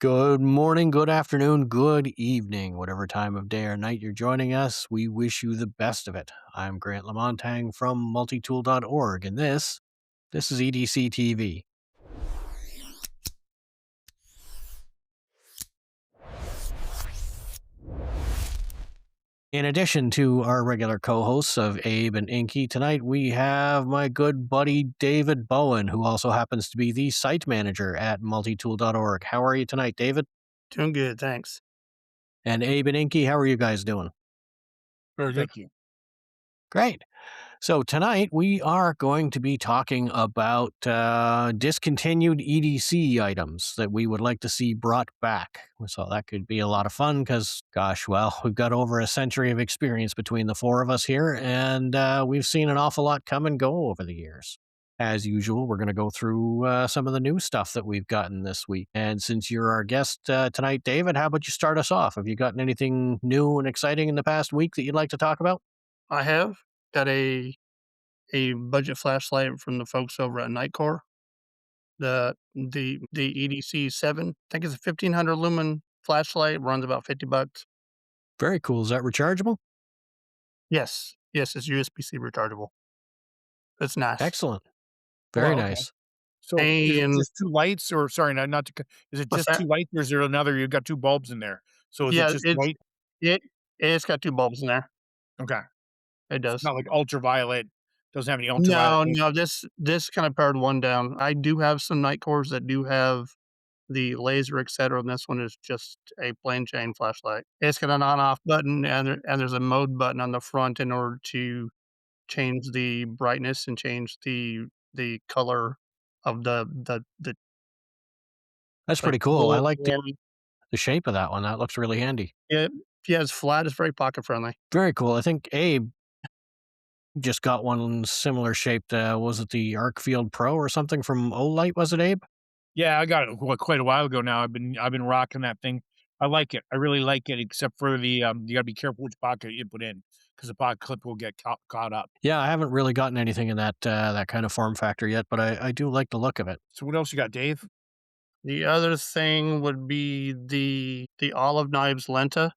Good morning, good afternoon, good evening, whatever time of day or night you're joining us. We wish you the best of it. I'm Grant Lamontang from multitool.org, and this is EDC TV. In addition to our regular co-hosts of Abe and Inky, tonight we have my good buddy David Bowen, who also happens to be the site manager at multitool.org. How are you tonight, David? Doing good, thanks. And Abe and Inky, how are you guys doing? Very good. Thank you. Great. So tonight we are going to be talking about discontinued EDC items that we would like to see brought back. So that could be a lot of fun because, gosh, well, we've got over a century of experience between the four of us here, and we've seen an awful lot come and go over the years. As usual, we're going to go through some of the new stuff that we've gotten this week. And since you're our guest tonight, David, how about you start us off? Have you gotten anything new and exciting in the past week that you'd like to talk about? I have got a budget flashlight from the folks over at Nightcore. The EDC 7, I think it's a 1500 lumen flashlight, runs about $50. Very cool. Is that rechargeable? Yes, it's USB-C rechargeable. It's nice. Excellent. Very okay. nice. So is it And just two lights, or sorry, not to? Is it what's just that? two lights, or is there another? You've got two bulbs in there. So is it Yeah, just white? it it's got 2 bulbs in there. Okay, It it's does. not like ultraviolet. Doesn't have any ultraviolet. No, this kinda pared one down. I do have some Nightcores that do have the laser, etcetera, and this one is just a plain chain flashlight. It's got an on-off button, and there's a mode button on the front in order to change the brightness and change the color of the That's like, pretty cool. I full like warm. the shape of that one. That looks really handy. Yeah, yeah, it's flat, it's very pocket friendly. Very cool. I think Abe just got one similar shaped. Was it the Arcfield Pro or something from Olight? Was it, Abe? Yeah, I got it quite a while ago now. I've been rocking that thing. I like it. I really like it, except for the you got to be careful which pocket you put in because the pocket clip will get caught up. Yeah, I haven't really gotten anything in that kind of form factor yet, but I do like the look of it. So what else you got, Dave? The other thing would be the Olive Knives Lenta.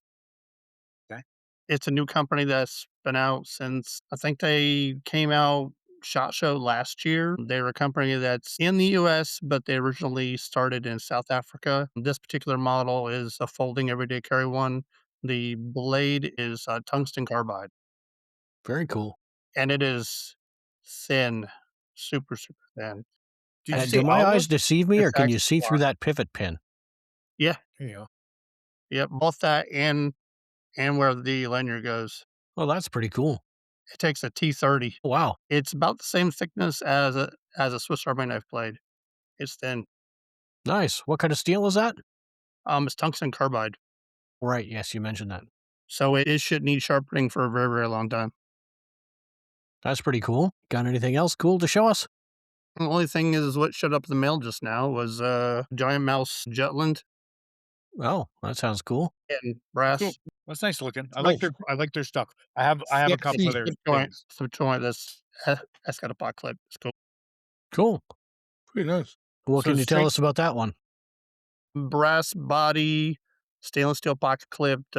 Okay. It's a new company that's been out since I think they came out SHOT Show last year. They're a company that's in the US, but they originally started in South Africa. This particular model is a folding everyday carry one. The blade is tungsten carbide, Very cool. and it is thin, super thin. Did you Do say my olive? eyes deceive me, or It's can you actually see through black. that pivot pin? Yeah, There you go. yeah, both that and where the lanyard goes. Well, that's pretty cool. It takes a T30. Wow. It's about the same thickness as a Swiss Army knife blade. It's thin. Nice. What kind of steel is that? It's tungsten carbide, Right. Yes, you mentioned that. so it should need sharpening for a very long time. That's pretty cool. Got anything else cool to show us? The only thing is what showed up in the mail just now was Giant Mouse Jutland Oh, that sounds cool. and brass. Cool. That's nice looking. Oh. I like their stuff. I have a couple of their things. Slip joint that's got a pot clip. It's cool. Cool. Pretty nice. What So can you tell straight- us about that one? Brass body, stainless steel pocket clipped.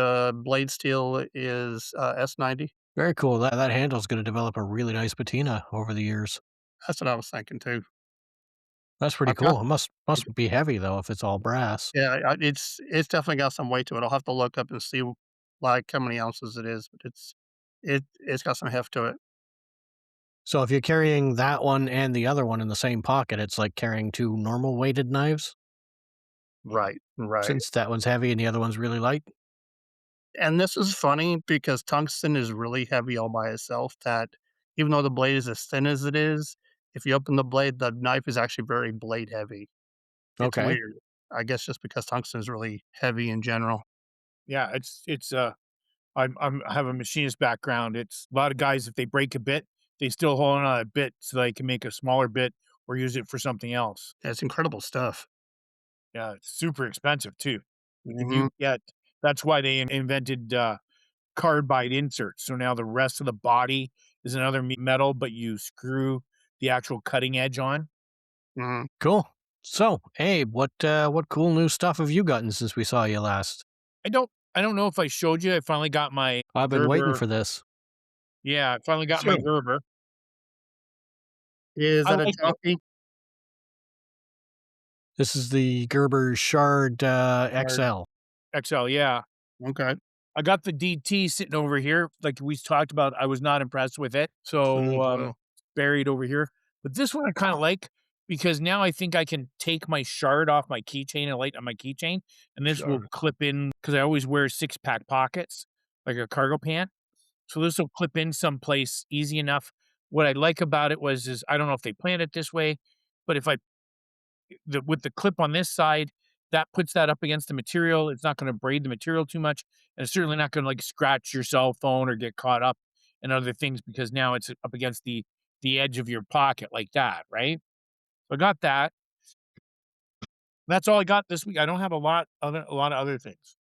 Blade steel is S90. Very cool. That handle's going to develop a really nice patina over the years. That's what I was thinking too. That's pretty I've got cool. It must be heavy though if it's all brass. Yeah, it's definitely got some weight to it. I'll have to look up and see, like, how many ounces it is, but it's got some heft to it. So if you're carrying that one and the other one in the same pocket, it's like carrying two normal weighted knives, Right. since that one's heavy and the other one's really light. And this is funny because tungsten is really heavy all by itself, that even though the blade is as thin as it is, if you open the blade, the knife is actually very blade heavy. It's Okay. weird. I guess just because tungsten is really heavy in general. Yeah, it's I have a machinist background. It's a lot of guys, if they break a bit, they still hold on to a bit so they can make a smaller bit or use it for something else. It's incredible stuff. Yeah, it's super expensive too. If Mhm. you get That's why they invented carbide inserts. So now the rest of the body is another metal, but you screw the actual cutting edge on. Mhm. Cool. So, Abe, what cool new stuff have you gotten since we saw you last? I don't know if I showed you. I finally got my I've been waiting Gerber. for this. Yeah, I finally got my So, Gerber. is I that a like it. jockey? This is the Gerber Shard Or XL. XL, yeah. Okay. I got the DT sitting over here. Like we talked about, I was not impressed with it. So Well, buried over here. But this one I kind of like because now I think I can take my shard off my keychain and light on my keychain. And this will sure. clip in because I always wear 6-pack pockets, like a cargo pant. So this will clip in someplace easy enough. What I like about it is I don't know if they planned it this way, but if I with the clip on this side, that puts that up against the material. It's not going to braid the material too much, and it's certainly not going to like scratch your cell phone or get caught up in other things because now it's up against the edge of your pocket like that, right? So I got that. That's all I got this week. I don't have a lot of other things.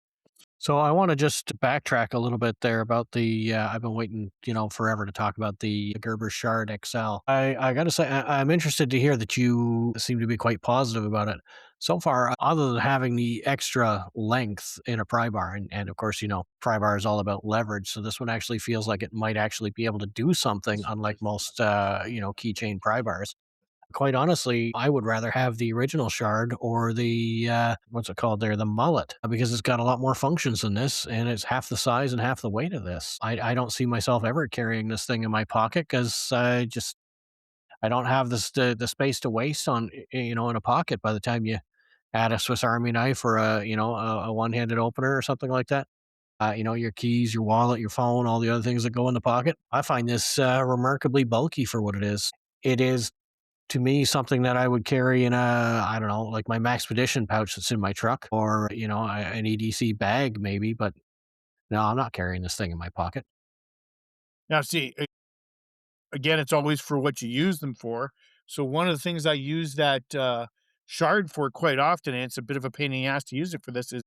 So I want to just backtrack a little bit there about the. I've been waiting, forever to talk about the Gerber Shard XL. I got to say, I'm interested to hear that you seem to be quite positive about it so far. Other than having the extra length in a pry bar, and of course, pry bar is all about leverage. So this one actually feels like it might actually be able to do something, unlike most, keychain pry bars. Quite honestly, I would rather have the original Shard or the, what's it called there? The Mullet, because it's got a lot more functions than this, and it's half the size and half the weight of this. I don't see myself ever carrying this thing in my pocket because I don't have the space to waste on, in a pocket by the time you add a Swiss Army knife or a one-handed opener or something like that. Your keys, your wallet, your phone, all the other things that go in the pocket. I find this remarkably bulky for what it is. It is to me something that I would carry in I don't know, like my Maxpedition pouch that's in my truck or, an EDC bag maybe, but no, I'm not carrying this thing in my pocket. Now, see, again, it's always for what you use them for. So one of the things I use that shard for quite often, and it's a bit of a pain in the ass to use it for this, is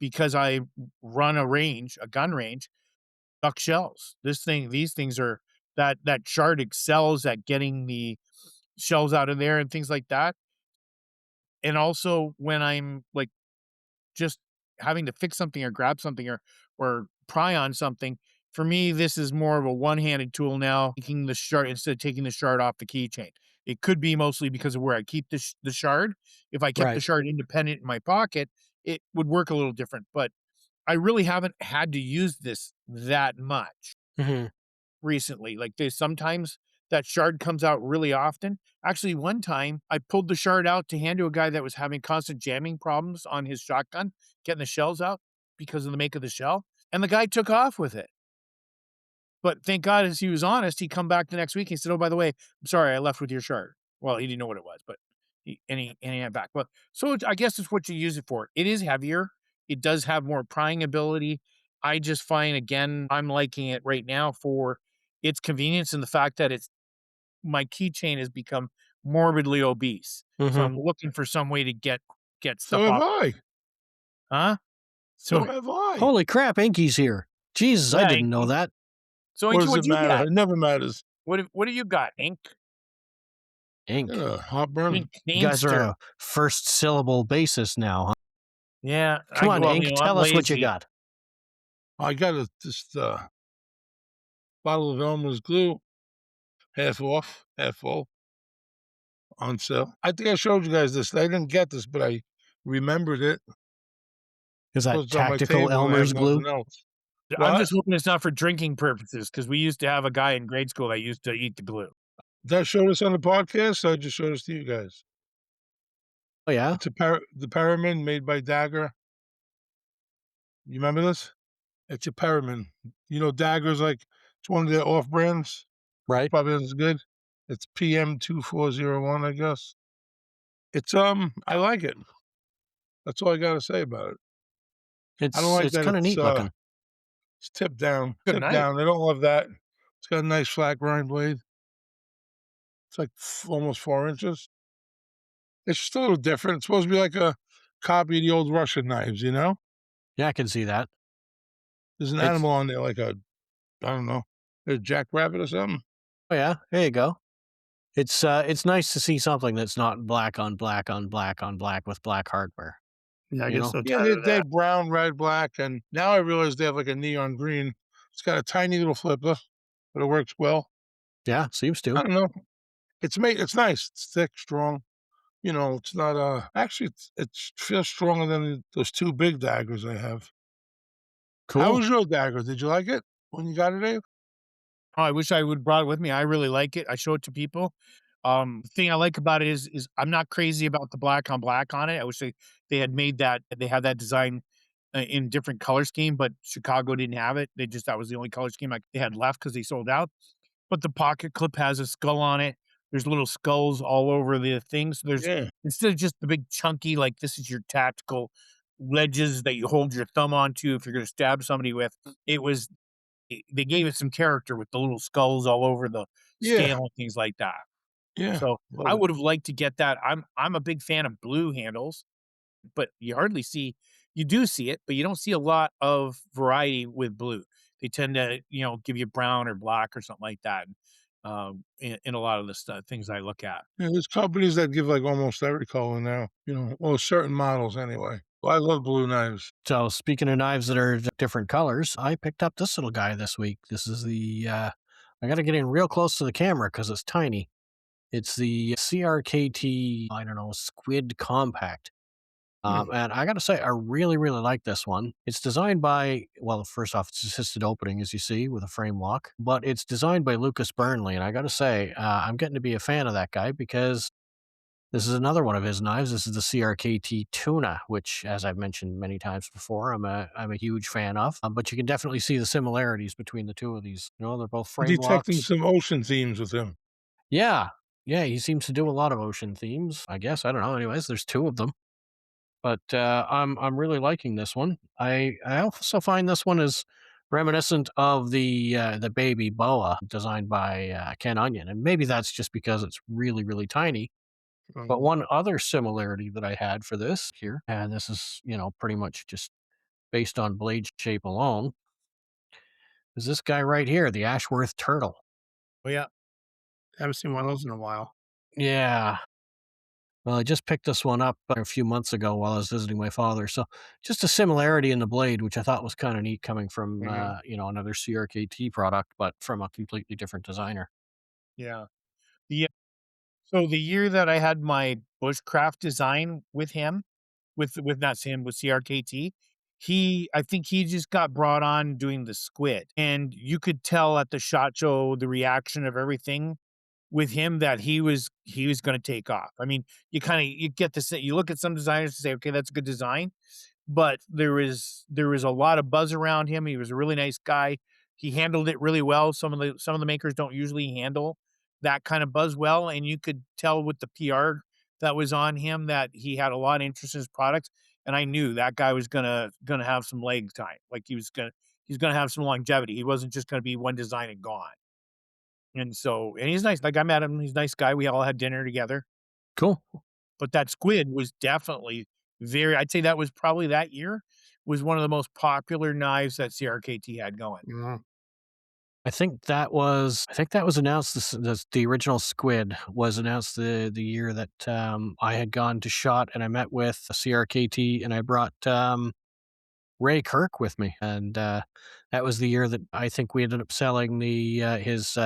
because I run a gun range, duck shells. These things are that shard excels at getting the shells out of there and things like that. And also when I'm like just having to fix something or grab something or pry on something, for me, this is more of a one-handed tool now, taking the shard instead of taking the shard off the keychain. It could be mostly because of where I keep the shard. If I kept the Right. shard independent in my pocket, it would work a little different. But I really haven't had to use this that much Hmm. recently. Like there's sometimes that shard comes out really often. Actually, one time I pulled the shard out to hand to a guy that was having constant jamming problems on his shotgun, getting the shells out because of the make of the shell. And the guy took off with it. But thank God, as he was honest, he come back the next week. He said, "Oh, by the way, I'm sorry, I left with your shard." Well, he didn't know what it was, but he had back. But so I guess it's what you use it for. It is heavier. It does have more prying ability. I just find again, I'm liking it right now for its convenience and the fact that it's my keychain has become morbidly obese. So Hmm. I'm looking for some way to get So stuff have off. I. Huh? So So have I. Holy crap, Inky's here. Jesus, I yeah, didn't know Inky. that. So What Inky, does what it you matter? got? It never matters. What do you got, Ink? Ink. Yeah, heartburn. You guys are Inkster. a first syllable basis now, huh? Yeah, Come on, Ink, I'm tell us what you lazy. got. I got this bottle of Elmer's glue, half off, half full, on sale. I think I showed you guys this. I didn't get this, but I remembered it Is that because it's on my tactical table and I have Elmer's glue? nothing else. I'm What? just hoping it's not for drinking purposes because we used to have a guy in grade school that used to eat the glue. Did I show this on the podcast? Or I just showed this to you guys. Oh, yeah? It's the Paramin made by Dagger. You remember this? It's a Paramin. You know, Dagger's like it's one of their off brands. Right? Probably not as good. It's PM2401, I guess. It's I like it. That's all I gotta say about it. I don't It's like it's that kind of neat looking. it's tipped down. Good Tipped night. down. I don't love that. It's got a nice flat grind blade. It's like almost 4 inches. It's just a little different. It's supposed to be like a copy of the old Russian knives, you know? Yeah, I can see that. There's an It's animal on there like I don't know, a jackrabbit or something. Oh, yeah, there you go. It's nice to see something that's not black on black on black on black with black hardware, Yeah, I you get know? so Yeah, tired of they that. had brown, red, black, and now I realize they have like a neon green. It's got a tiny little flipper, but it works well. Yeah, seems to. I don't know. It's nice. It's thick, strong. It's not actually it feels stronger than those two big daggers I have. How Cool. was your dagger? Did you like it when you got it, Dave? Oh, I wish I would brought it with me. I really like it. I show it to people. The thing I like about it is I'm not crazy about the black on black on it. I wish they had made that they had that design in different color scheme, but Chicago didn't have it. They just that was the only color scheme they had left because they sold out. But the pocket clip has a skull on it. There's little skulls all over the thing. So there's Yeah, instead of just the big chunky, like this is your tactical ledges that you hold your thumb onto if you're going to stab somebody with. It was they gave it some character with the little skulls all over the yeah, scale and things like that. yeah. So I Love it. would have liked to get that. I'm a big fan of blue handles, but you do see it, but you don't see a lot of variety with blue. They tend to, give you brown or black or something like that. In a lot of the stuff things I look at. Yeah, there's companies that give like almost every color now. Well, certain models anyway. Well, I love blue knives. So speaking of knives that are different colors, I picked up this little guy this week. This is I got to get in real close to the camera because it's tiny. It's the CRKT, I don't know, Squid Compact. Hmm. And I got to say, I really, really like this one. It's designed by, well, first off, it's assisted opening, as you see, with a frame lock, but it's designed by Lucas Burnley. And I got to say, I'm getting to be a fan of that guy because this is another one of his knives. This is the CRKT Tuna, which, as I've mentioned many times before, I'm a huge fan of. But you can definitely see the similarities between the two of these. They're both I'm frame detecting locks. some ocean themes with him. Yeah, yeah, he seems to do a lot of ocean themes. I guess I don't know. Anyways, there's two of them. But I'm really liking this one. I also find this one is reminiscent of the baby boa designed by Ken Onion, and maybe that's just because it's really really tiny. But Um, one other similarity that I had for this here, and this is pretty much just based on blade shape alone, is this guy right here, the Ashworth turtle. Oh yeah, haven't seen one of those in a while. Yeah. Well, I just picked this one up a few months ago while I was visiting my father. So just a similarity in the blade, which I thought was kind of neat coming from, Hmm. another CRKT product, but from a completely different designer. Yeah. The So the year that I had my bushcraft design with him, with not him, with CRKT, I think he just got brought on doing the squid. And you could tell at the SHOT Show, the reaction of everything with him that he was gonna take off. I mean, you get to say you look at some designers and say, "Okay, that's a good design." But there was a lot of buzz around him. He was a really nice guy. He handled it really well. Some of the makers don't usually handle that kind of buzz well, and you could tell with the PR that was on him that he had a lot of interest in his products, and I knew that guy was gonna have some leg time. Like, he's gonna have some longevity. He wasn't just gonna be one design and gone. And he's nice. Like, I met him, he's a nice guy. We all had dinner together. Cool. But that squid was definitely I'd say that was probably that year, was one of the most popular knives that CRKT had going. yeah. I think that was announced. The original Squid was announced the year that I had gone to Shot and I met with CRKT and I brought Ray Kirk with me, and that was the year that I think we ended up selling his.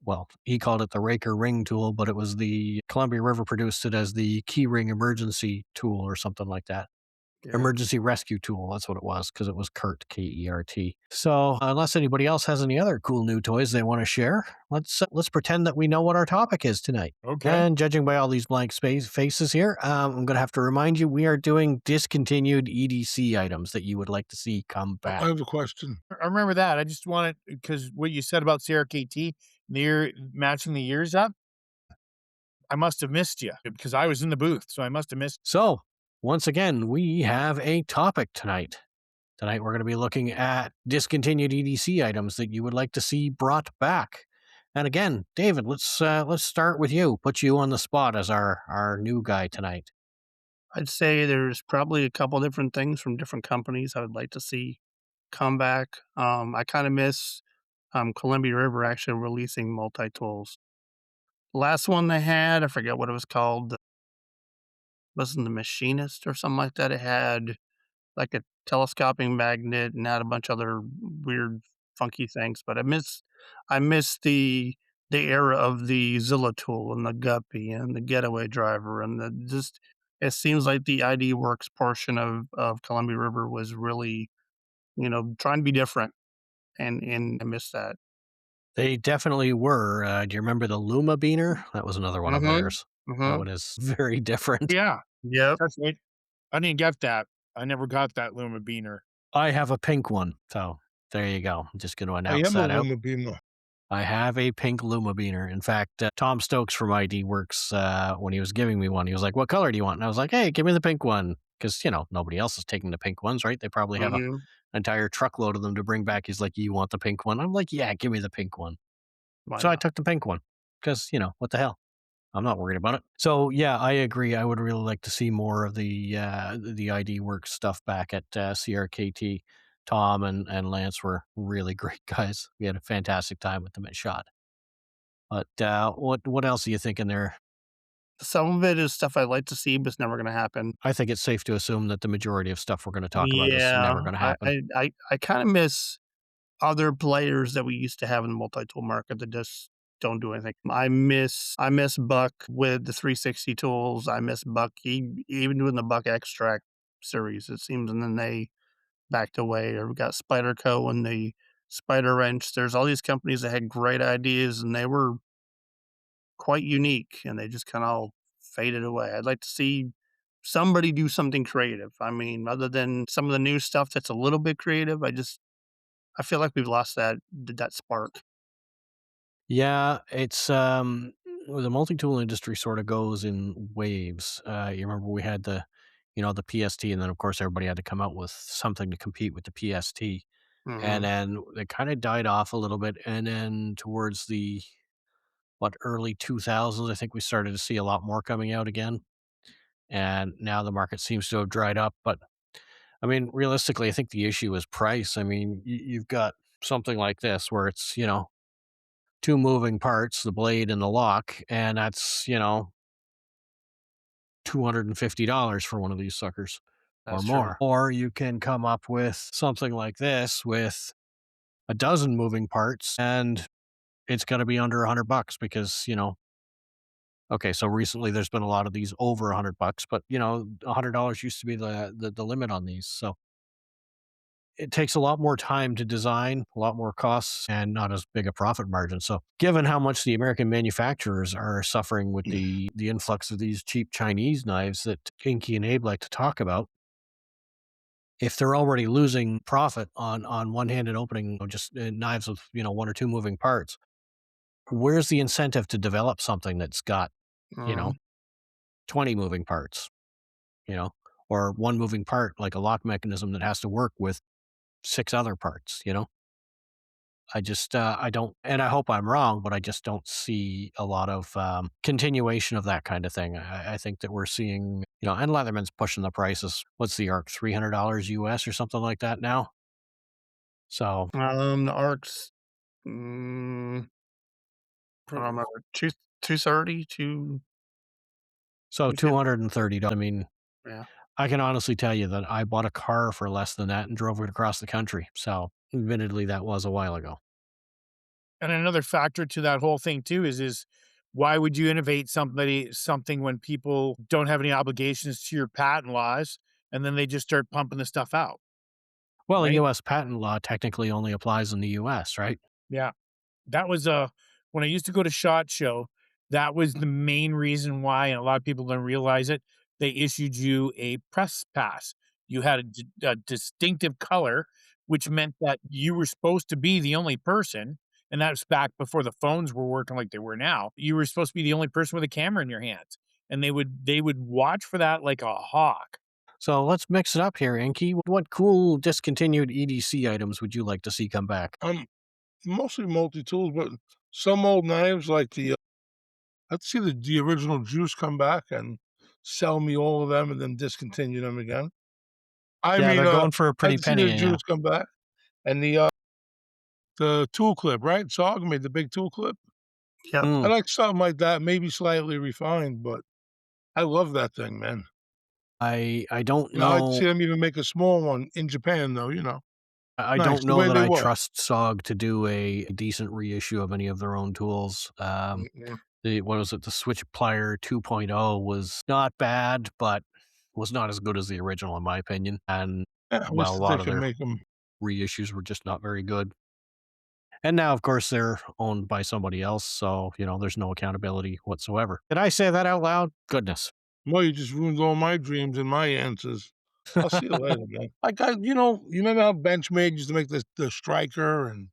Well, he called it the Raker Ring tool, but it was the Columbia River produced it as the Key Ring Emergency Tool or something like that. Yeah. Emergency Rescue Tool, that's what it was, because it was Kurt, Kert. So, unless anybody else has any other cool new toys they want to share, let's pretend that we know what our topic is tonight. Okay. And judging by all these blank space faces here, I'm going to have to remind you we are doing discontinued EDC items that you would like to see come Oh, back. I have a question. I remember that. I just wanted because what you said about CRKT, near matching the years up, I must have missed you because I was in the booth, so I must have missed. So, once again, we have a topic tonight. Tonight, we're going to be looking at discontinued EDC items that you would like to see brought back. And again, David, let's start with you. Put you on the spot as our new guy tonight. I'd say there's probably a couple different things from different companies I would like to see come back. I kind of miss Columbia River actually releasing multi-tools. Last one they had, I forget what it was called. Wasn't the Machinist or something like that? It had like a telescoping magnet and had a bunch of other weird, funky things. But I miss the era of the Zilla tool and the Guppy and the Getaway Driver and the just. It seems like the ID Works portion of Columbia River was really, trying to be different, and I miss that. They definitely were. Do you remember the Luma Beaner? That was another one of Mhm. theirs. That Mhm. one is very different. Yeah, Yep. that's right. I didn't get that. I never got that Luma Beaner. I have a pink one, so there you go. I'm just going to I announce am a that out. Luma Beamer. I have a pink Luma Beaner. In fact, Tom Stokes from ID Works, when he was giving me one, he was like, "What color do you want?" And I was like, "Hey, give me the pink one," because nobody else is taking the pink ones, right? They probably have a Mhm. entire truckload of them to bring back. He's like, "You want the pink one?" I'm like, "Yeah, give me the pink one." Why So I not? took the pink one because what the hell? I'm not worried about it. So yeah, I agree. I would really like to see more of the ID Works stuff back at CRKT. Tom and Lance were really great guys. We had a fantastic time with them at Shot. But what else are you thinking there? Some of it is stuff I'd like to see, but it's never gonna happen. I think it's safe to assume that the majority of stuff we're going to talk about is Yeah, never going to I happen. I I I kinda miss other players that we used to have in the multi-tool market that just don't do anything. I miss Buck with the 360 tools. I miss Buck even doing the Buck Extract series, it seems, and then they backed away. Or we got Spyderco and the SpydeRench. There's all these companies that had great ideas, and they were quite unique, and they just kinda all faded away. I'd like to see somebody do something creative. I mean, other than some of the new stuff that's a little bit creative, I feel like we've lost that spark. Yeah, it's well, the multi-tool industry sort of goes in waves. You remember we had the PST, and then of course everybody had to come out with something to compete with the PST, and Mhm. then it kind of died off a little bit, and then towards the early 2000s, I think we started to see a lot more coming out again, and now the market seems to have dried up. But I mean, realistically, I think the issue is price. I mean, you've got something like this where it's two moving parts, the blade and the lock, and that's, $250 for one of these suckers or That's true. more. Or you can come up with something like this with a dozen moving parts and it's going to be under $100 because, okay, so recently there's been a lot of these over $100, but $100 used to be the limit on these. So it takes a lot more time to design, a lot more costs, and not as big a profit margin. So, given how much the American manufacturers are suffering with the influx of these cheap Chinese knives that Inky and Abe like to talk about, if they're already losing profit on one-handed opening of just knives with one or two moving parts, where's the incentive to develop something that's got you know Mhm. 20 moving parts, you know, or one moving part like a lock mechanism that has to work with six other parts, I just, I don't, and I hope I'm wrong, but I just don't see a lot of continuation of that kind of thing. I think that we're seeing, and Leatherman's pushing the prices. What's the arc? $300 US or something like that now. So, The ARCs, mm, I don't Pro remember, 230, 250. $230. I mean, Yeah. I can honestly tell you that I bought a car for less than that and drove it across the country. So, admittedly, that was a while ago. And another factor to that whole thing too is why would you innovate something when people don't have any obligations to your patent laws, and then they just start pumping the stuff out, Well, the right? US patent law technically only applies in the US, right? Yeah. That was, when I used to go to SHOT Show, that was the main reason why, and a lot of people don't realize it, they issued you a press pass. You had a distinctive color, which meant that you were supposed to be the only person, and that was back before the phones were working like they were now. You were supposed to be the only person with a camera in your hands, and they would watch for that like a hawk. So let's mix it up here, Inky. What cool discontinued EDC items would you like to see come back? Mostly multi-tools, but some old knives like let's see the original Juice come back and sell me all of them and then discontinue them again. I Yeah, mean, they're going for a I'd pretty like to see the penny. Yeah. Juice come back and the tool clip, right? Zog made the big tool clip. Yep. I Mm. like something like that, maybe slightly refined, but I love that thing, man. I don't You know, I like to know. see them even make a small one in Japan, though. I Nice don't the know way that they I were. trust SOG to do a decent reissue of any of their own tools. Mm-mm. The what was it? The Switch Plier 2.0 was not bad, but was not as good as the original, in my opinion. And Yeah, I wish well, a that they lot of could their make them. reissues were just not very good. And now, of course, they're owned by somebody else, so there's no accountability whatsoever. Did I say that out loud? Goodness. Well, you just ruined all my dreams and my answers. I'll see you later, man. Like you remember how Benchmade used to make the striker and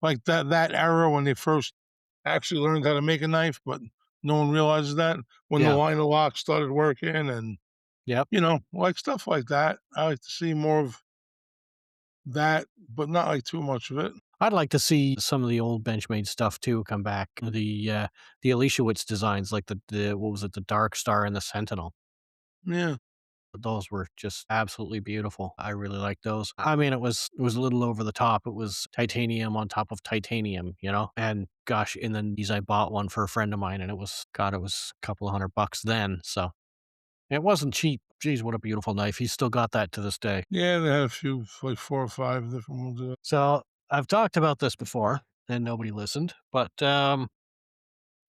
like that era when they first actually learned how to make a knife, but no one realizes that when the Yeah. liner lock started working and Yep. like stuff like that. I like to see more of that, but not like too much of it. I'd like to see some of the old Benchmade stuff too come back. The Aliciowicz designs, like the what was it, the Dark Star and the Sentinel. Yeah. Those were just absolutely beautiful. I really like those. I mean, it was a little over the top. It was titanium on top of titanium. And gosh, in the 90s, I bought one for a friend of mine, and it was a couple of $100 then. So it wasn't cheap. Geez, what a beautiful knife. He's still got that to this day. Yeah, they had a few, like 4 or 5 different ones. So I've talked about this before, and nobody listened, but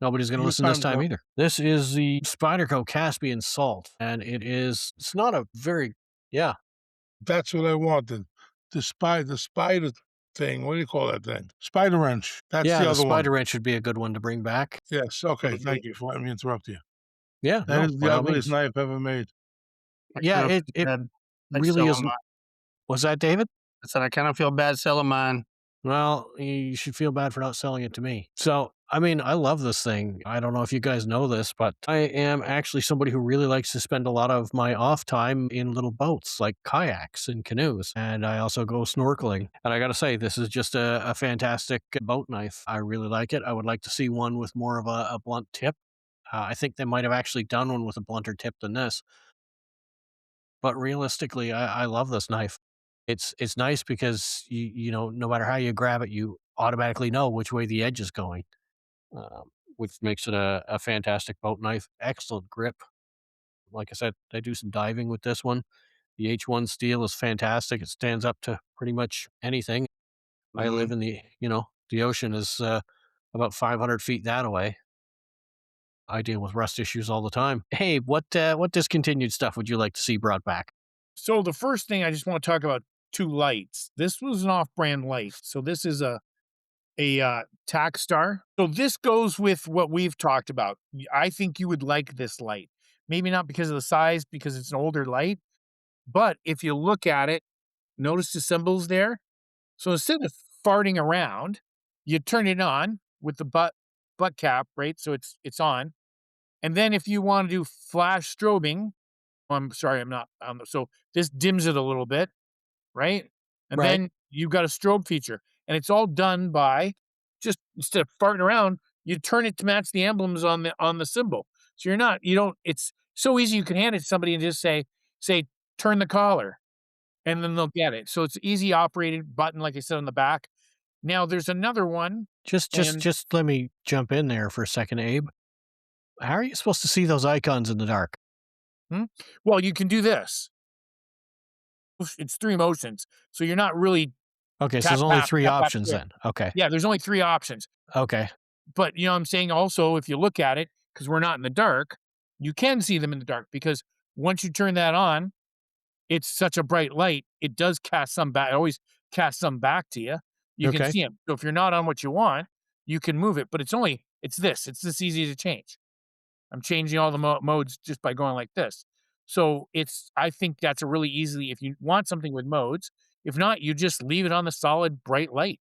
nobody's going to What listen this time's time up? either. This is the Spyderco Caspian Salt, and it's not a very, yeah. That's what I wanted. The spider thing, what do you call that thing? SpydeRench. That's Yeah, the the other one. SpydeRench would be a good one to bring back. Yes, okay, Mhm. thank you for letting me interrupt you. Yeah, That no, is the by all ugliest means. knife ever made. I Yeah, kind of it bad. I'd really sell 'em. isn't. Was that David? I said I kind of feel bad selling mine. Well, you should feel bad for not selling it to me. So, I mean, I love this thing. I don't know if you guys know this, but I am actually somebody who really likes to spend a lot of my off time in little boats like kayaks and canoes. And I also go snorkeling. And I got to say, this is just a fantastic boat knife. I really like it. I would like to see one with more of a blunt tip. I think they might have actually done one with a blunter tip than this. But realistically, I love this knife. It's nice because no matter how you grab it, you automatically know which way the edge is going, which makes it a fantastic boat knife. Excellent grip. Like I said, I do some diving with this one. The H1 steel is fantastic. It stands up to pretty much anything. I live Mhm. in the ocean is about 500 feet that away. I deal with rust issues all the time. Hey, what discontinued stuff would you like to see brought back? So the first thing I just want to talk about, two lights. This was an off-brand light. So this is a tack star. So this goes with what we've talked about. I think you would like this light. Maybe not because of the size, because it's an older light, but if you look at it, notice the symbols there. So instead of farting around, you turn it on with the butt cap, right? So it's on. And then if you want to do flash strobing, I'm sorry, I'm not. So this dims it a little bit, right? And Right. then you've got a strobe feature, and it's all done by just instead of farting around, you turn it to match the emblems on the symbol. So you don't. It's so easy. You can hand it to somebody and just say turn the collar, and then they'll get it. So it's easy operated button, like I said on the back. Now there's another one, Just just and just let me jump in there for a second, Abe. How are you supposed to see those icons in the dark? hmm, well, you can do this. It's three motions, so you're not really Okay, so tap there's only tap 3 tap tap. options then. Okay. Yeah, there's only three options. Okay. But, you know what I'm saying? Also, if you look at it, because 'cause we're not in the dark, you can see them in the dark because once you turn that on, it's such a bright light, it does cast some back, it always casts some back to you. You can Okay. see them. So if you're not on what you want, you can move it, but it's this easy to change. I'm changing all the modes just by going like this. So I think that's a really easily, if you want something with modes, if not, you just leave it on the solid bright light,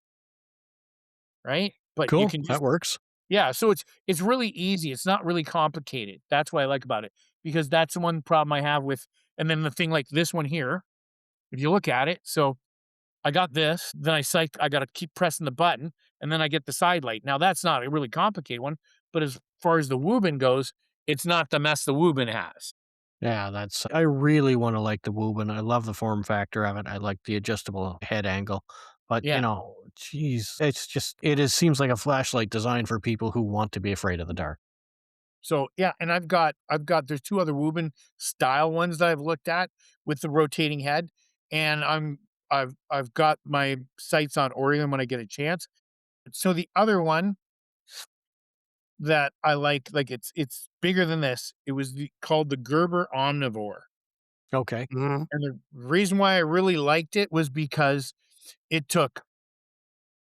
right? But you Cool. can That just works. yeah, so it's really easy, it's not really complicated, that's what I like about it, because that's the one problem I have with and then the thing like this one here, if you look at it, so I got this, then I gotta keep pressing the button, and then I get the side light. Now that's not a really complicated one, but as far as the Woobin goes, it's not the mess the Woobin has. Yeah, I really wanna like the Woobin. I love the form factor of it. I like the adjustable head angle. But, Yeah, Jeez, seems like a flashlight designed for people who want to be afraid of the dark. So yeah, and there's two other Woburn style ones that I've looked at with the rotating head, and I've got my sights on ordering them when I get a chance. So the other one that I like it's bigger than this. It was called the Gerber Omnivore, Okay. Mhm. and the reason why I really liked it was because it took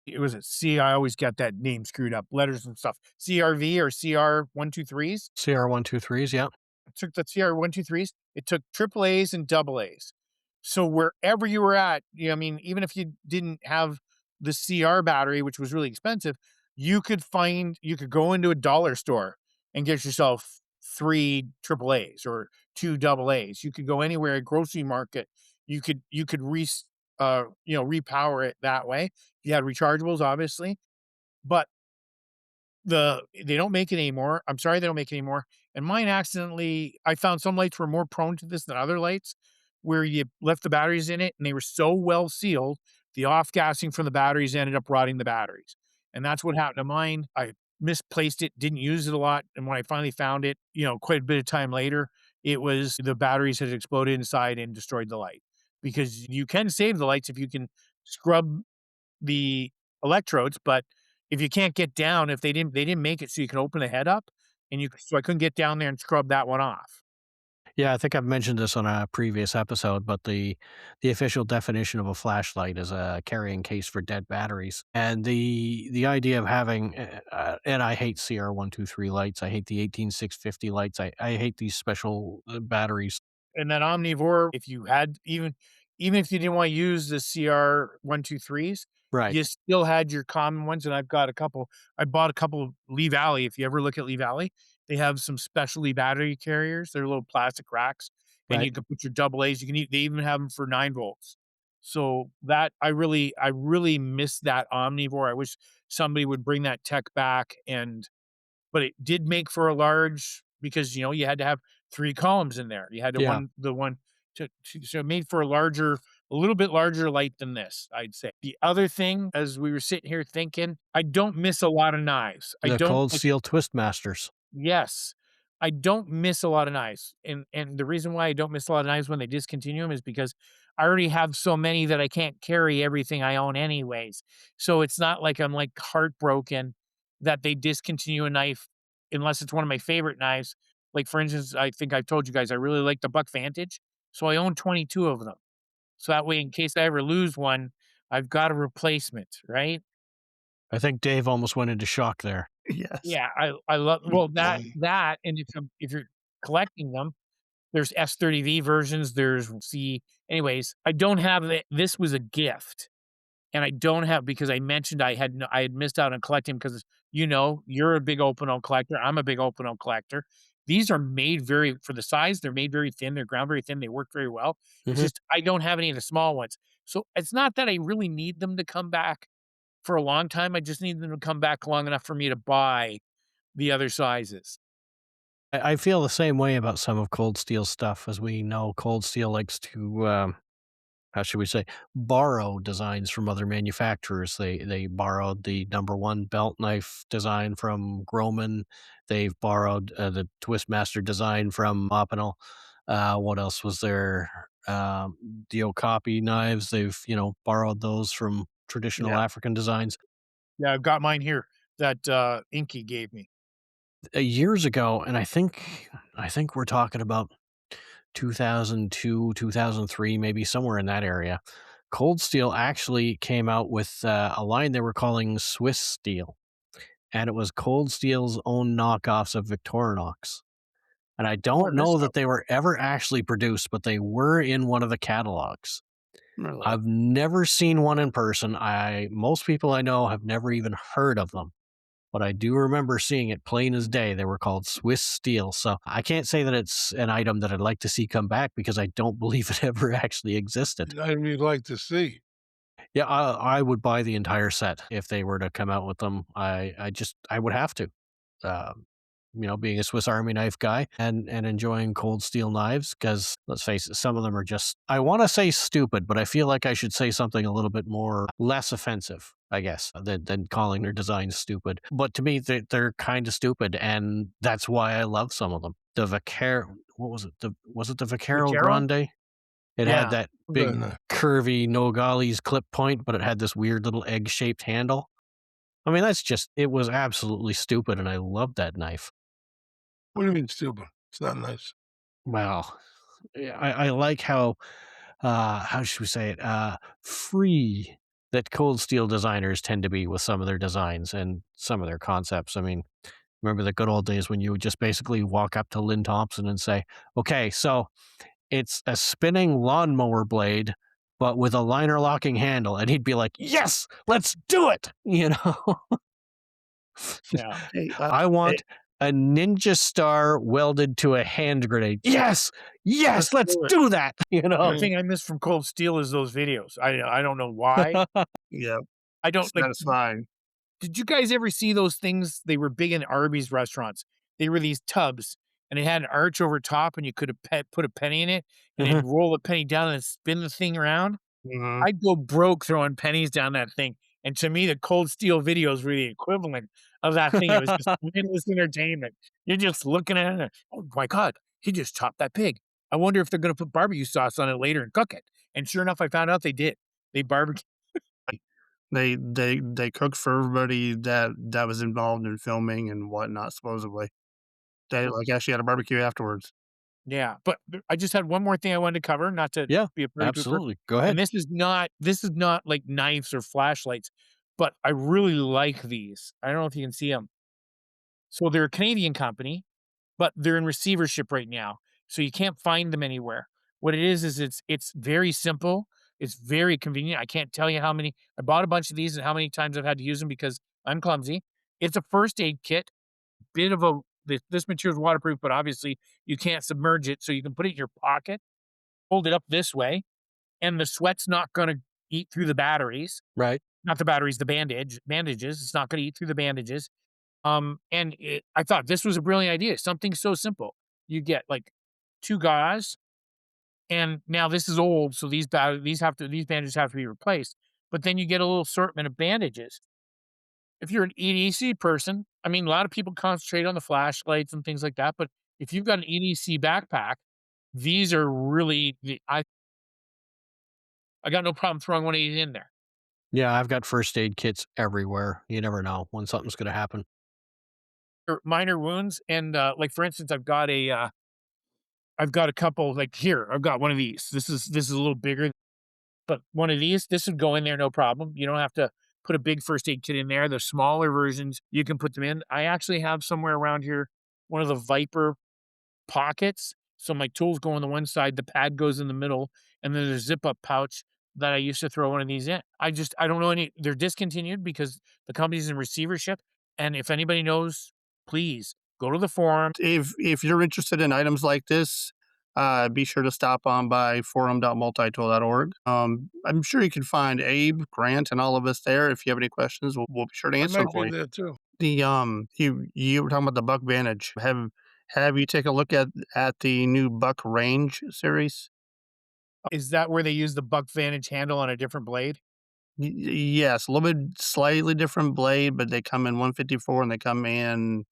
it was a C. I always get that name screwed up, letters and stuff. CRV or CR123s. CR123s, yeah. It took the CR123s. It took triple A's and double A's. So wherever you were at, I mean, even if you didn't have the CR battery, which was really expensive, you could go into a dollar store and get yourself three triple A's or two double A's. You could go anywhere, grocery market. Repower it that way. You had rechargeables, obviously, but they don't make it anymore. I'm sorry they don't make it anymore. And mine accidentally, I found some lights were more prone to this than other lights, where you left the batteries in it and they were so well sealed, the off gassing from the batteries ended up rotting the batteries. And that's what happened to mine. I misplaced it, didn't use it a lot. And when I finally found it, quite a bit of time later, it was the batteries had exploded inside and destroyed the light. Because you can save the lights if you can scrub the electrodes, but if you can't get down, if they didn't make it so you can open the head up, so I couldn't get down there and scrub that one off. Yeah, I think I've mentioned this on a previous episode, but the official definition of a flashlight is a carrying case for dead batteries. And the idea of having and I hate CR123 lights. I hate the 18650 lights. I hate these special batteries. And that Omnivore, if you had even if you didn't want to use the CR123s, Right. you still had your common ones, and I've got a couple. I bought a couple of Lee Valley. If you ever look at Lee Valley, they have some specialty battery carriers. They're little plastic racks, and Right. you can put your double A's. They even have them for 9 volts. So that I really miss that Omnivore. I wish somebody would bring that tech back, but it did make for a large, because you had to have 3 columns in there. You had to Yeah. the one so it made for a little bit larger light than this, I'd say. The other thing, as we were sitting here thinking, I don't miss a lot of knives. I The don't cold like steel twist masters. Yes. I don't miss a lot of knives, and the reason why I don't miss a lot of knives when they discontinue them is because I already have so many that I can't carry everything I own anyways. So it's not like I'm, like, heartbroken that they discontinue a knife unless it's one of my favorite knives. Like, for instance, I think I've told you guys I really like the Buck Vantage, so I own 22 of them. So that way, in case I ever lose one, I've got a replacement, right? I think Dave almost went into shock there. Yes. Yeah, I love well, that and if you're collecting them, there's S30V versions, there's C anyways, I don't have it. This was a gift, and I don't have, because I mentioned I had missed out on collecting because, you're a big open oak collector, I'm a big open oak collector. These are made very for the size, they're made very thin, they're ground very thin, they work very well. It's Mhm. just I don't have any of the small ones. So, it's not that I really need them to come back for a long time, I just need them to come back long enough for me to buy the other sizes. I feel the same way about some of Cold Steel's stuff. As we know, Cold Steel likes to, how should we say, borrow designs from other manufacturers. They borrowed the number one belt knife design from Groman. They've borrowed the Twistmaster design from Opinel. What else was there? The Okapi knives. They've borrowed those from traditional Yeah. African designs. Yeah, I've got mine here that, Inky gave me. Years ago, and I think we're talking about 2002, 2003, maybe somewhere in that area. Cold Steel actually came out with a line they were calling Swiss Steel, and it was Cold Steel's own knockoffs of Victorinox. And I Oh, I don't missed know that that they were ever actually produced, but they were in one of the catalogs. one. Really? I've never seen one in person. Most people I know have never even heard of them, but I do remember seeing it plain as day. They were called Swiss Steel. So I can't say that it's an item that I'd like to see come back because I don't believe it ever actually existed. I mean, like to see. Yeah, I would buy the entire set if they were to come out with them. I would have to. Um, being a Swiss Army knife guy and enjoying cold steel knives, because let's face it, some of them are just, I want to say stupid, but I feel like I should say something a little bit more less offensive, I guess, than calling their designs stupid. But to me, they're kind of stupid, and that's why I love some of them. The Vaquero, what was it? Was it the Vaquero Vaquero? Grande? It had Yeah. that Very big nice. curvy Nogales clip point, but it had this weird little egg-shaped handle. I mean, it was absolutely stupid, and I loved that knife. What do you mean stupid? It's not nice. Well, I like how should we say it, free that cold steel designers tend to be with some of their designs and some of their concepts. I mean, remember the good old days when you would just basically walk up to Lynn Thompson and say, okay, so it's a spinning lawnmower blade, but with a liner locking handle. And he'd be like, yes, let's do it. Yeah. Hey, I want a ninja star welded to a hand grenade. Yes, let's let's do it. do that. The thing I miss from Cold Steel is those videos. I don't know why. Yeah. I don't like. Satisfying. Did you guys ever see those things? They were big in Arby's restaurants. They were these tubs, and it had an arch over top, and you could put a penny in it, and it'd roll the penny down and spin the thing around. Mhm. I'd go broke throwing pennies down that thing. And to me, the Cold Steel videos were the equivalent of that thing. It was just mindless entertainment. You're just looking at it. And, oh my God, he just chopped that pig. I wonder if they're going to put barbecue sauce on it later and cook it. And sure enough, I found out they did. They barbecue. They cooked for everybody that was involved in filming and whatnot, supposedly. They, like, actually had a barbecue afterwards. Yeah. But I just had one more thing I wanted to cover, not to Yeah, be a pretty pooper. absolutely. Go And ahead. this is not like knives or flashlights, but I really like these. I don't know if you can see them. So they're a Canadian company, but they're in receivership right now, so you can't find them anywhere. What it is it's very simple. It's very convenient. I can't tell you how many I bought a bunch of these and how many times I've had to use them because I'm clumsy. It's a first aid kit. Bit of a this material is waterproof, but obviously you can't submerge it, so you can put it in your pocket, hold it up this way, and the sweat's not going to eat through the batteries. Right. Not the batteries, the bandages. It's not going to eat through the bandages. I thought this was a brilliant idea. Something so simple. You get like 2 gauze, and now this is old, so these bandages have to be replaced. But then you get a little assortment of bandages. If you're an EDC person, I mean, a lot of people concentrate on the flashlights and things like that, but if you've got an EDC backpack, these are really I got no problem throwing one of these in there. Yeah, I've got first aid kits everywhere. You never know when something's going to happen. For minor wounds, and like for instance, I've got a couple like here. I've got one of these. This is a little bigger, but one of these, this would go in there no problem. You don't have to put a big first aid kit in there. The smaller versions, you can put them in. I actually have somewhere around here one of the Viper pockets. So my tools go on the one side, the pad goes in the middle, and then there's a zip up pouch that I used to throw one of these in. I don't know any. They're discontinued because the company's in receivership. And if anybody knows, please go to the forum. If you're interested in items like this, be sure to stop on by forum.multitool.org. I'm sure you can find Abe, Grant, and all of us there. If you have any questions, we'll be sure to I answer them might for be you. there too. You were talking about the Buck Vantage. Have you taken a look at the new Buck Range series? Is that where they use the Buck Vantage handle on a different blade? Yes, a little bit slightly different blade, but they come in 154 and they come in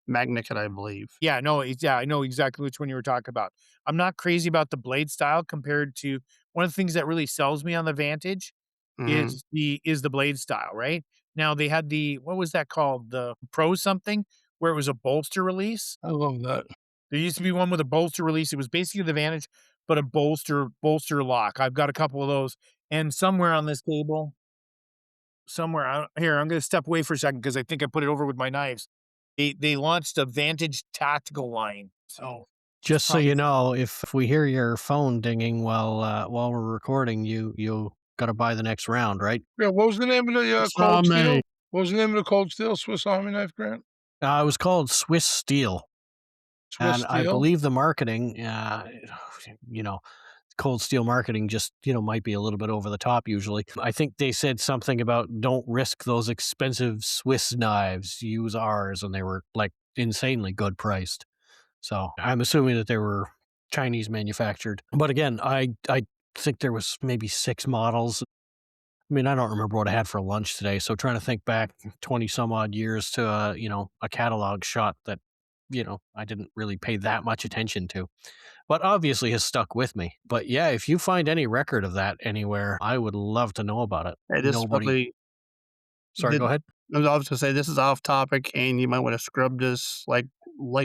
Magnicut, I believe. Yeah, no, I know exactly which one you were talking about. I'm not crazy about the blade style compared to one of the things that really sells me on the Vantage Mhm. is the blade style, right? Now they had what was that called? The Pro something where it was a bolster release. I love that. There used to be one with a bolster release. It was basically the Vantage, but a bolster lock. I've got a couple of those, and somewhere on this table, here, I'm going to step away for a second because I think I put it over with my knives. They launched a Vantage tactical line. So Just so probably- you know, if we hear your phone dinging while we're recording, you got to buy the next round, right? Yeah, what was the name of the It's cold not steel? me. What was the name of the cold steel Swiss Army knife, Grant? It was called Swiss Steel. Swiss And I steel. believe the marketing, cold steel marketing just, might be a little bit over the top usually. I think they said something about don't risk those expensive Swiss knives, use ours. And they were like insanely good priced. So I'm assuming that they were Chinese manufactured. But again, I think there was maybe 6 models. I mean, I don't remember what I had for lunch today, so trying to think back 20 some odd years to a catalog shot that, I didn't really pay that much attention to, but obviously has stuck with me. But yeah, if you find any record of that anywhere, I would love to know about it. Hey, this is Nobody probably Sorry, the go ahead. I was gonna say this is off topic, and you might want to scrub this like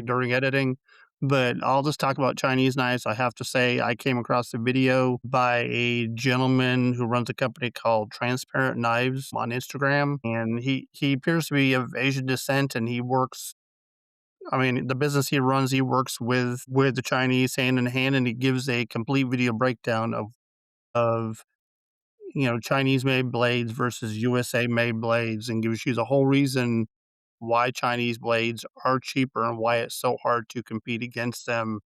during editing. But I'll just talk about Chinese knives. I have to say, I came across a video by a gentleman who runs a company called Transparent Knives on Instagram, and he appears to be of Asian descent, and he works. I mean, the business he runs, he works with the Chinese hand in hand, and he gives a complete video breakdown of Chinese made blades versus USA made blades, and gives you the whole reason why Chinese blades are cheaper and why it's so hard to compete against them.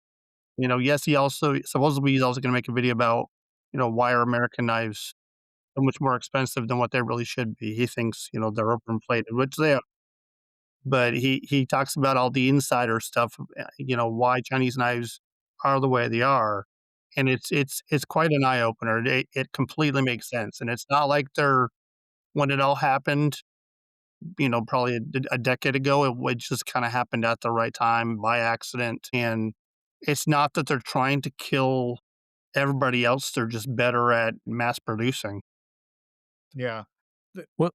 Yes, he also supposedly he's also going to make a video about why are American knives so much more expensive than what they really should be. He thinks they're overinflated, which they are. But he talks about all the insider stuff, why Chinese knives are the way they are, and it's quite an eye opener. It completely makes sense, and it's not like they're when it all happened, probably a decade ago, it just kinda happened at the right time by accident, and it's not that they're trying to kill everybody else, they're just better at mass producing. Yeah. Well,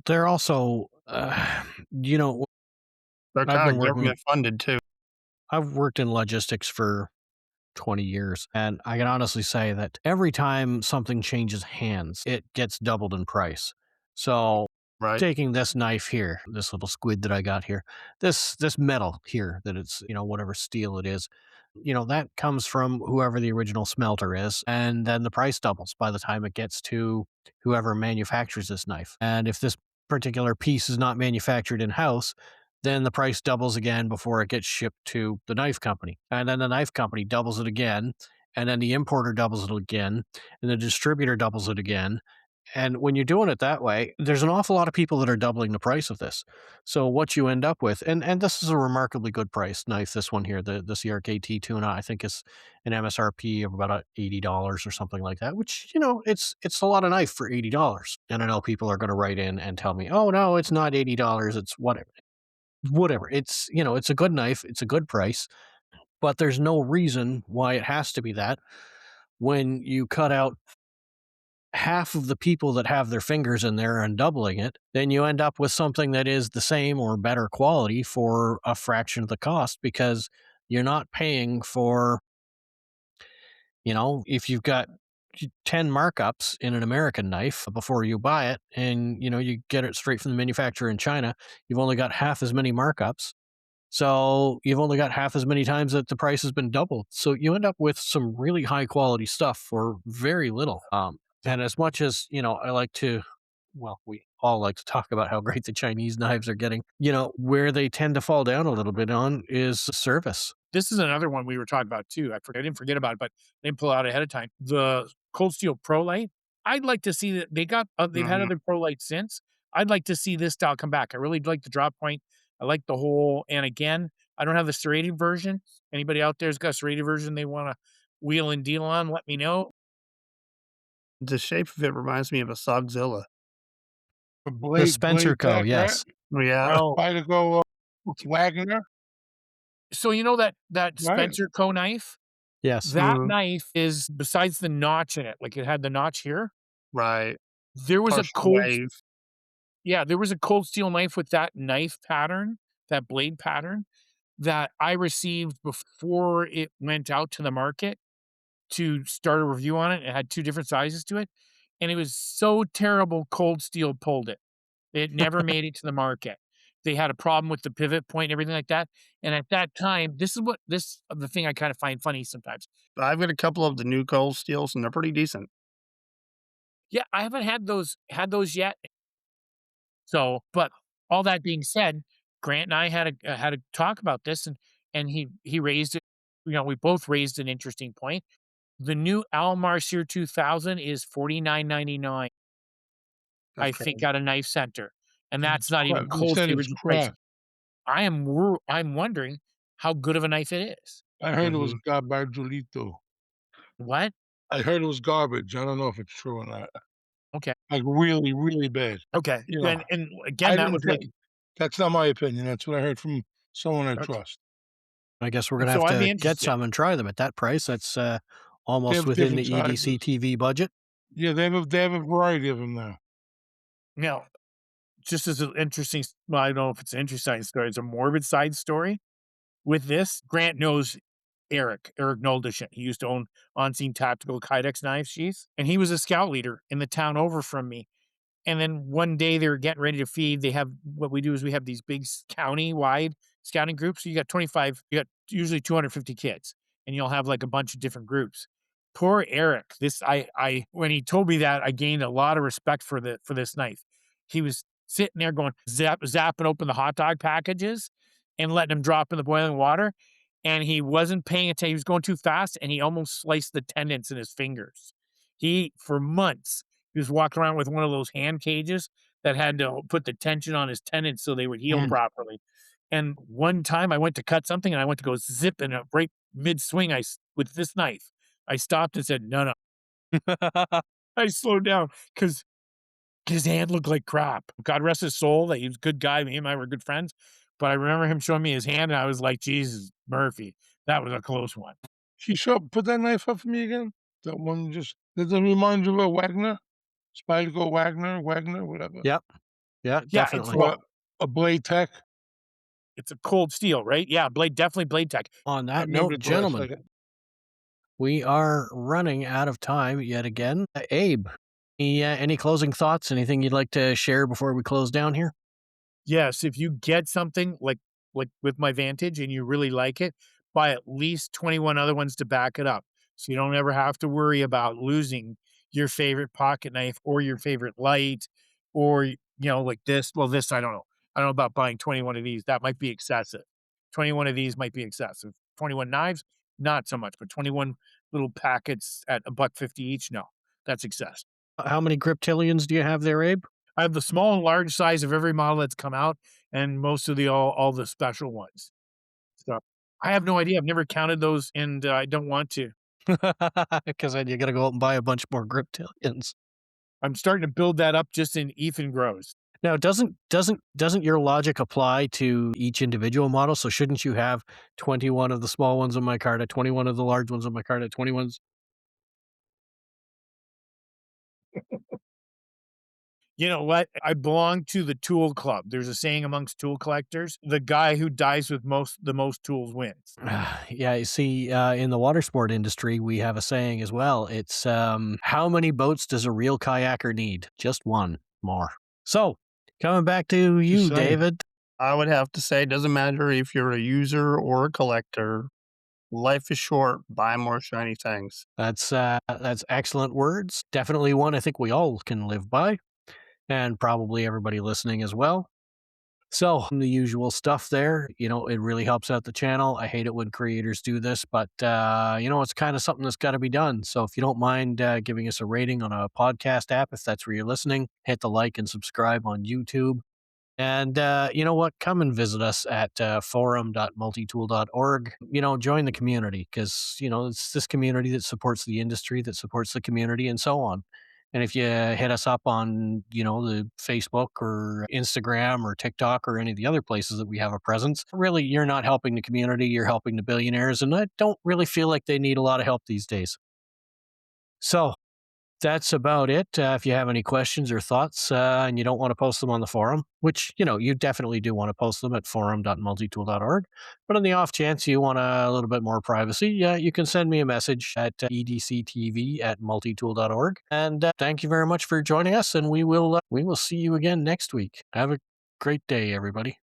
they're also, you know, They're I've kinda been working. government funded too. I've worked in logistics for 20 years, and I can honestly say that every time something changes hands, it gets doubled in price. So, Right. taking this knife here, this little squid that I got here, this metal here that it's, whatever steel it is, that comes from whoever the original smelter is, and then the price doubles by the time it gets to whoever manufactures this knife. And if this particular piece is not manufactured in house, then the price doubles again before it gets shipped to the knife company. And then the knife company doubles it again. And then the importer doubles it again. And the distributor doubles it again. And when you're doing it that way, there's an awful lot of people that are doubling the price of this. So what you end up with, and this is a remarkably good price knife, this one here, the CRKT tuna, I think is an MSRP of about $80 or something like that, which, it's a lot of knife for $80. And I know people are going to write in and tell me, oh no, it's not $80, it's whatever. It's a good knife, it's a good price, but there's no reason why it has to be that. When you cut out half of the people that have their fingers in there and doubling it, then you end up with something that is the same or better quality for a fraction of the cost, because you're not paying for, if you've got 10 markups in an American knife before you buy it, and you get it straight from the manufacturer in China, you've only got half as many markups. So you've only got half as many times that the price has been doubled. So you end up with some really high quality stuff for very little. And as much as, I like to, well, we all like to talk about how great the Chinese knives are getting, where they tend to fall down a little bit on is service. This is another one we were talking about too. I didn't forget about it, but I didn't pull it out ahead of time. The Cold Steel Pro Light. I'd like to see that they've had Mhm. other Pro Lights since. I'd like to see this style come back. I really like the drop point. I like the whole, and again, I don't have the serrated version. Anybody out there's got a serrated version they want to wheel and deal on, let me know. The shape of it reminds me of a Sogzilla. The The blade Spencer Co. pack, right? Yes. Yeah. Well, Spider go Wagner, so you know that right? Spencer Co knife? Yes. That Mhm. knife is, besides the notch in it, like it had the notch here, Right. there was a Partial cold wave. yeah, there was a cold steel knife with that knife pattern, that blade pattern that I received before it went out to the market to start a review on it. It had 2 different sizes to it, and it was so terrible Cold Steel pulled it. It never made it to the market. They had a problem with the pivot point and everything like that, and at that time, this the thing I kinda find funny sometimes. I've got a couple of the new cold steels, and they're pretty decent. Yeah, I haven't had those yet. So, but all that being said, Grant and I had a talk about this, and he raised it. We both raised an interesting point. The new Almar Sear 2000 is $49.99. That's I think crazy. at a knife center, and And that's it's not even They close to said the it's original price. cracked. I'm wondering how good of a knife it is. I heard it was Mhm. garbagolito. What? I heard it was garbage. I don't know if it's true or not. Okay. Like, really, really bad. Okay. You know, And again, I that didn't was say like that's not my opinion. That's what I heard from someone I okay. trust. I guess we're And gonna so have I'd be to get interested. some and try them at that price. That's They almost have within different the EDC sizes. TV budget. Yeah, they have a variety of them now. Now, just as an interesting, well, I don't know if it's an interesting story. It's a morbid side story with this. Grant knows Eric Noldishin. He used to own On Scene Tactical Kydex knife sheaths, and he was a scout leader in the town over from me. And then one day they were getting ready to feed. They have what we do is we have these big county wide scouting groups. So you got 25, you got usually 250 kids, and you'll have like a bunch of different groups. Poor Eric. I when he told me that, I gained a lot of respect for this knife. He was sitting there going zapping open the hot dog packages and letting them drop in the boiling water. And he wasn't paying attention. He was going too fast and he almost sliced the tendons in his fingers. For months, he was walking around with one of those hand cages that had to put the tension on his tendons so they would heal Mm. properly. And one time I went to cut something and I went to go zip and right mid swing, with this knife, I stopped and said, no, no. I slowed down because his hand looked like crap. God rest his soul. That he was a good guy. Me and I were good friends. But I remember him showing me his hand and I was like, Jesus, Murphy, that was a close one. She put that knife up for me again. That one just does it remind you of a Wagner? Spyderco Wagner, whatever. Yep. Yeah, Yeah, it's definitely. Or a Blade Tech. it's a cold steel, right? Yeah, definitely Blade Tech. On I that remember note, it the last gentlemen, second. we are running out of time yet again. Abe, any closing thoughts? Anything you'd like to share before we close down here? Yes, if you get something like with my Vantage and you really like it, buy at least 21 other ones to back it up. So you don't ever have to worry about losing your favorite pocket knife or your favorite light or like this. Well, this I don't know. I don't know about buying 21 of these. That might be excessive. 21 of these might be excessive. 21 knives, not so much, but 21 little packets at $1.50 each, no. That's excessive. How many Griptilians do you have there, Abe? I have the small and large size of every model that's come out and most of the all the special ones. So, I have no idea. I've never counted those, and I don't want to. Because then you got to go out and buy a bunch more Griptilians. I'm starting to build that up just in Ethan Grows. Now, doesn't your logic apply to each individual model? So shouldn't you have 21 of the small ones on my cart, 21 of the large ones on my cart, 21? You know what? I belong to the tool club. There's a saying amongst tool collectors, the guy who dies with the most tools wins. Yeah, you see, in the water sport industry, we have a saying as well. It's how many boats does a real kayaker need? Just one more. So, coming back to Just you, saying. David. I would have to say, it doesn't matter if you're a user or a collector. Life is short. Buy more shiny things. That's excellent words. Definitely one I think we all can live by, and probably everybody listening as well. So the usual stuff there, it really helps out the channel. I hate it when creators do this, but it's kind of something that's got to be done. So if you don't mind giving us a rating on a podcast app, if that's where you're listening, hit the like and subscribe on YouTube. And you know what? Come and visit us at forum.multitool.org. Join the community because, it's this community that supports the industry, that supports the community, and so on. And if you hit us up on, the Facebook or Instagram or TikTok or any of the other places that we have a presence, really, you're not helping the community. You're helping the billionaires. And I don't really feel like they need a lot of help these days. So that's about it. If you have any questions or thoughts and you don't want to post them on the forum, which, you definitely do want to post them at forum.multitool.org. But on the off chance you want a little bit more privacy, you can send me a message at edctv@multitool.org. And thank you very much for joining us. And we will see you again next week. Have a great day, everybody.